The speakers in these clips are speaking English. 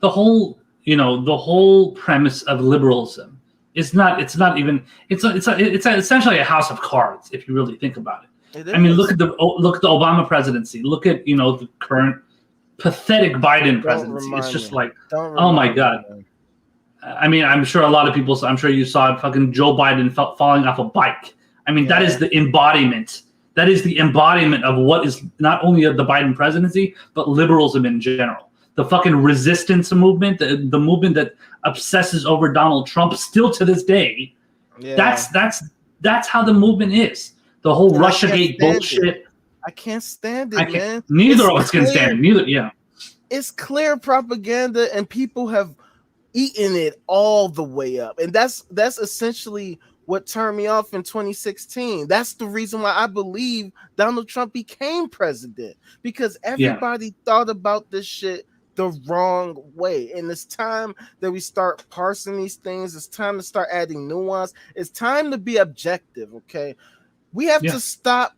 the whole the whole premise of liberalism is not. It's not even. It's essentially a house of cards if you really think about it. I mean, look at the Obama presidency. Look at the current pathetic Biden presidency. It's just like, oh my God. I mean, I'm sure a lot of people. I'm sure you saw fucking Joe Biden falling off a bike. I mean, that is the embodiment. That is the embodiment of what is not only of the Biden presidency, but liberalism in general. The fucking resistance movement, the movement that obsesses over Donald Trump still to this day. Yeah. That's how the movement is. The whole Russiagate bullshit. I can't stand it, man. Neither of us can stand it. Neither, yeah. It's clear propaganda, and people have eaten it all the way up. And that's essentially what turned me off in 2016. That's the reason why I believe Donald Trump became president, because everybody thought about this shit the wrong way. And it's time that we start parsing these things. It's time to start adding nuance. It's time to be objective, okay? We have to stop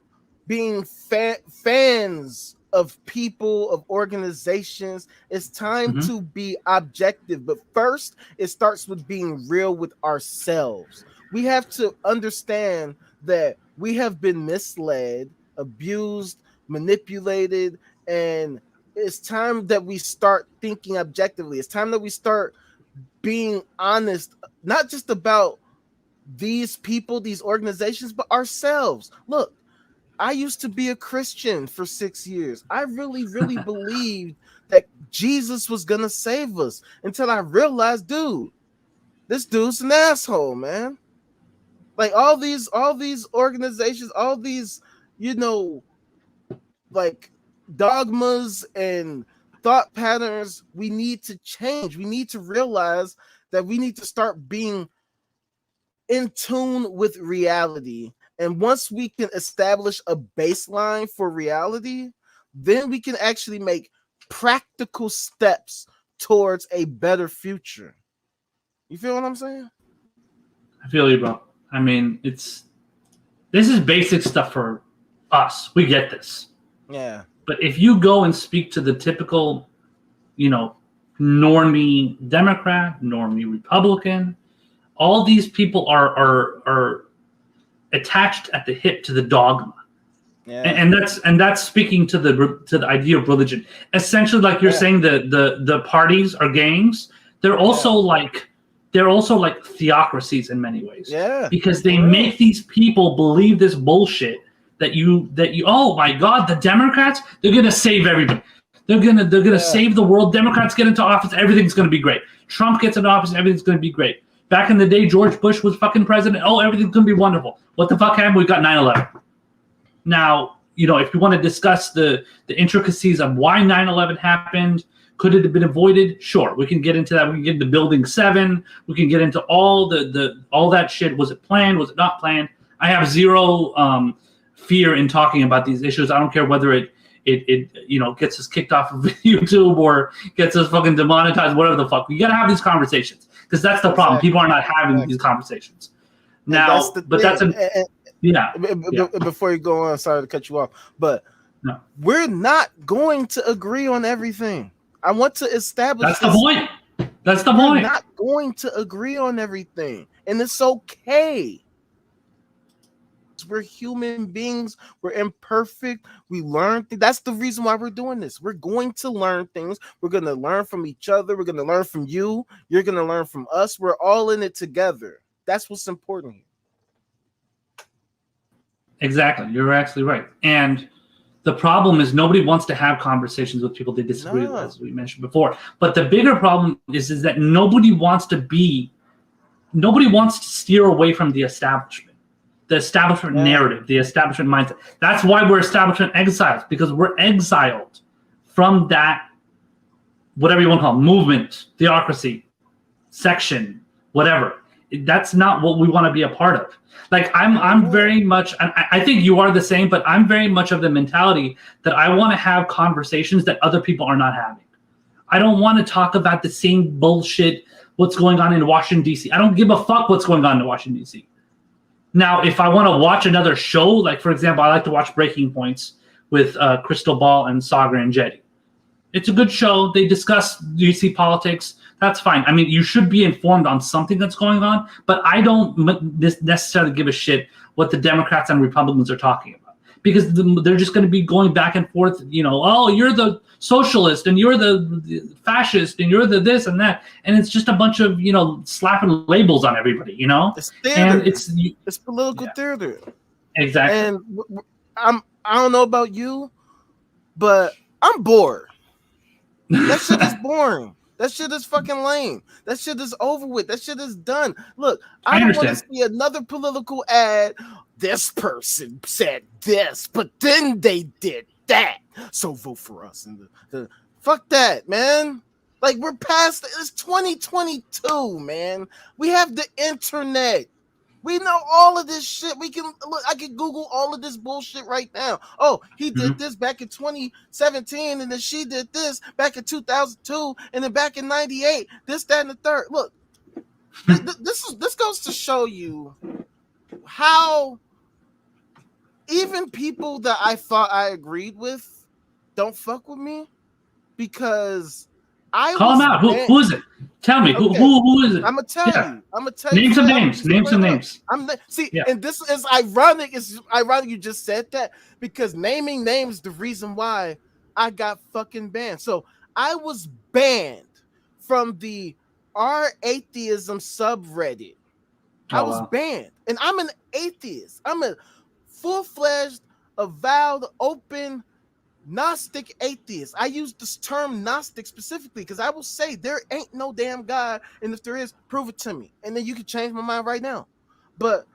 being fans of people, of organizations. It's time to be objective. But first, it starts with being real with ourselves. We have to understand that we have been misled, abused, manipulated, and it's time that we start thinking objectively. It's time that we start being honest, not just about these people, these organizations, but ourselves. Look, I used to be a Christian for 6 years. I really, really believed that Jesus was going to save us until I realized, this dude's an asshole, man. Like all these organizations, all these, like dogmas and thought patterns, we need to change. We need to realize that we need to start being in tune with reality. And once we can establish a baseline for reality, then we can actually make practical steps towards a better future. You feel what I'm saying? I feel you, bro. I mean, this is basic stuff for us. We get this. Yeah. But if you go and speak to the typical, normie Democrat, normie Republican, all these people are attached at the hip to the dogma. Yeah. And that's speaking to the idea of religion. Essentially, like you're saying, the parties are gangs. They're also like theocracies in many ways. Yeah. Because they make these people believe this bullshit that you oh my God, the Democrats, they're gonna save everybody. They're gonna save the world. Democrats get into office, everything's gonna be great. Trump gets into office, everything's gonna be great. Back in the day, George Bush was fucking president. Oh, everything's gonna be wonderful. What the fuck happened? We got 9/11. Now, if you want to discuss the intricacies of why 9/11 happened, could it have been avoided? Sure, we can get into that. We can get into Building 7. We can get into all all that shit. Was it planned? Was it not planned? I have zero fear in talking about these issues. I don't care whether it gets us kicked off of YouTube or gets us fucking demonetized, whatever the fuck. We gotta have these conversations because that's the problem. People are not having these conversations now. Before you go on, sorry to cut you off, but we're not going to agree on everything. I want to establish that's the point. That's the point. We're not going to agree on everything, and it's okay. We're human beings. We're imperfect. We learn things. That's the reason why we're doing this. We're going to learn things. We're going to learn from each other. We're going to learn from you. You're going to learn from us. We're all in it together. That's what's important here. Exactly. You're actually right. And the problem is nobody wants to have conversations with people they disagree with, as we mentioned before. But the bigger problem is that nobody wants to steer away from the establishment narrative, the establishment mindset. That's why we're establishment exiles, because we're exiled from that, whatever you want to call it, movement, theocracy, section, whatever. That's not what we want to be a part of. Like I'm very much, I think you are the same, but I'm very much of the mentality that I want to have conversations that other people are not having. I don't want to talk about the same bullshit, what's going on in Washington, D.C. I don't give a fuck what's going on in Washington, D.C. Now, if I want to watch another show, like, for example, I like to watch Breaking Points with Crystal Ball and Sagar and Jetty. It's a good show. They discuss DC politics. That's fine. I mean, you should be informed on something that's going on, but I don't necessarily give a shit what the Democrats and Republicans are talking about, because they're just going to be going back and forth. Oh, you're the socialist and you're the fascist and you're the this and that, and it's just a bunch of slapping labels on everybody. It's theater. And it's political theater. Exactly. And I don't know about you, but I'm bored. That shit is boring. That shit is fucking lame. That shit is over with. That shit is done. Look, I don't want to see another political ad. This person said this, but then they did that. So vote for us. And fuck that, man. Like, we're past it's 2022, man. We have the internet. We know all of this shit. We can look. I can Google all of this bullshit right now. Oh, he did this back in 2017, and then she did this back in 2002, and then back in 98. This, that, and the third. Look, this goes to show you how even people that I thought I agreed with don't fuck with me, because call him out. Who is it? Tell me. Okay. Who is it? I'm gonna tell you. I'm gonna tell you. Name some names. Name some names. And this is ironic. It's ironic you just said that, because naming names is the reason why I got fucking banned. So I was banned from the R Atheism subreddit. I was banned, and I'm an atheist. I'm a full-fledged, avowed, open Gnostic atheist. I use this term Gnostic specifically because I will say there ain't no damn God, and if there is, prove it to me, and then you can change my mind right now. But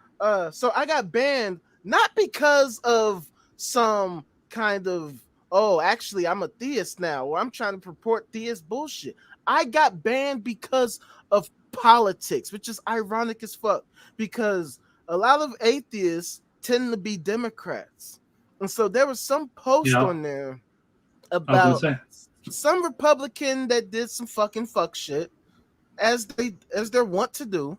so I got banned not because of some kind of actually I'm a theist now, or I'm trying to purport theist bullshit. I got banned because of politics, which is ironic as fuck, because a lot of atheists tend to be Democrats. And so there was some post on there about some Republican that did some fucking fuck shit, as they're wont to do.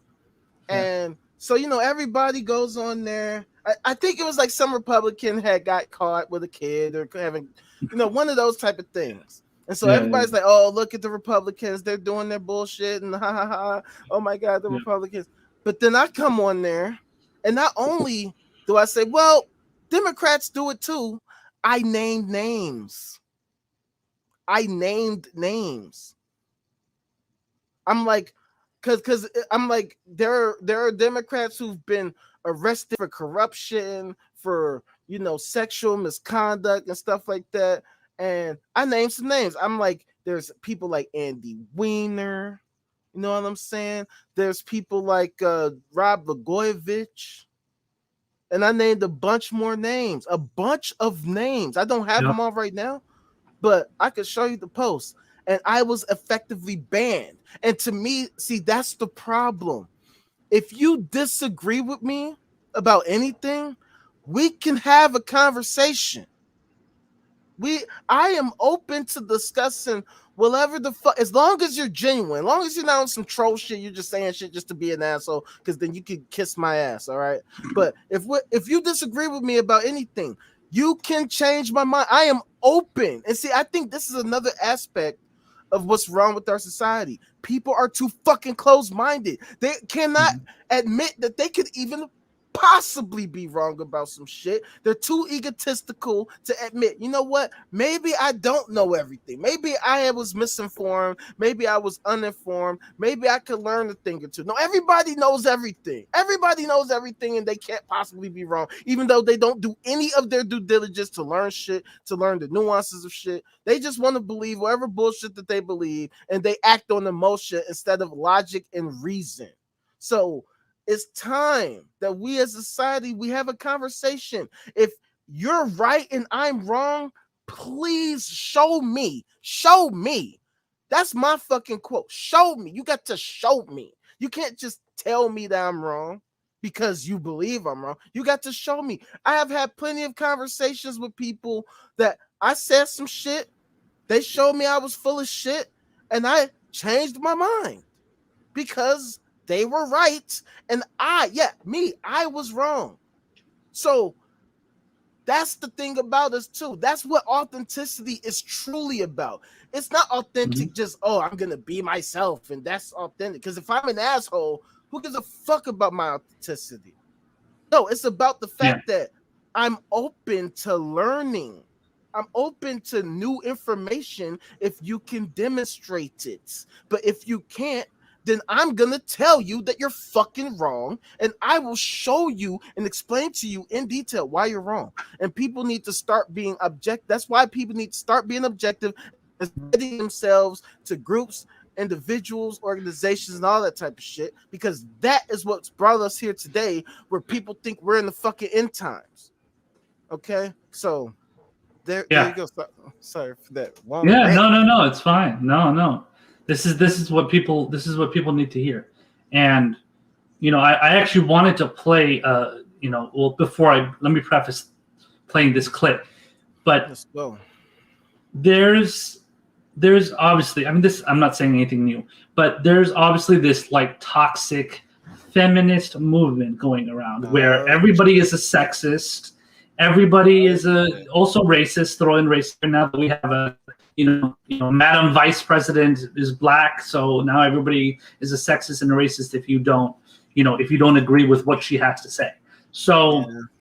And so, everybody goes on there. I think it was like some Republican had got caught with a kid or having, one of those type of things. And so everybody's like, oh, look at the Republicans. They're doing their bullshit and ha ha ha. Oh my God, the Republicans. But then I come on there, and not only do I say, well, Democrats do it too, I named names. I'm like, because I'm like, there are Democrats who've been arrested for corruption, for sexual misconduct and stuff like that. And I named some names. I'm like, there's people like Andy Weiner, you know what I'm saying? There's people like Rob Blagojevich. And I named a bunch more names, a bunch of names. I don't have them all right now, but I could show you the post. And I was effectively banned. And to me, see, that's the problem. If you disagree with me about anything, we can have a conversation. I am open to discussing whatever the fuck, as long as you're genuine, as long as you're not on some troll shit, you're just saying shit just to be an asshole, because then you can kiss my ass, all right? But if you disagree with me about anything, you can change my mind. I am open. And see, I think this is another aspect of what's wrong with our society. People are too fucking closed-minded. They cannot admit that they could even possibly be wrong about some shit. They're too egotistical to admit, you know what, maybe I don't know everything, maybe I was misinformed, maybe I was uninformed, maybe I could learn a thing or two. No, everybody knows everything, and they can't possibly be wrong, even though they don't do any of their due diligence to learn shit, to learn the nuances of shit. They just want to believe whatever bullshit that they believe, and they act on emotion instead of logic and reason. So it's time that we as a society, we have a conversation. If you're right and I'm wrong, please show me. Show me. That's my fucking quote. Show me. You got to show me. You can't just tell me that I'm wrong because you believe I'm wrong. You got to show me. I have had plenty of conversations with people that I said some shit. They showed me I was full of shit, and I changed my mind because they were right, and I was wrong. So That's the thing about us too. That's what authenticity is truly about. It's not authentic just, oh, I'm gonna be myself and that's authentic. Because if I'm an asshole, who gives a fuck about my authenticity? No, it's about the fact that I'm open to learning. I'm open to new information if you can demonstrate it. But if you can't, then I'm going to tell you that you're fucking wrong. And I will show you and explain to you in detail why you're wrong. And people need to start being objective. That's why people need to start being objective and spreading themselves to groups, individuals, organizations, and all that type of shit. Because that is what's brought us here today, where people think we're in the fucking end times. Okay? So there you go. Sorry for that. No, it's fine. No. This is what people need to hear. And I actually wanted to play let me preface playing this clip. But let's go. There's obviously, I'm not saying anything new, but there's obviously this like toxic feminist movement going around where everybody is a sexist. Everybody is also racist, throw in race. Now that we have a, Madam Vice President is black, so now everybody is a sexist and a racist if you don't agree with what she has to say. So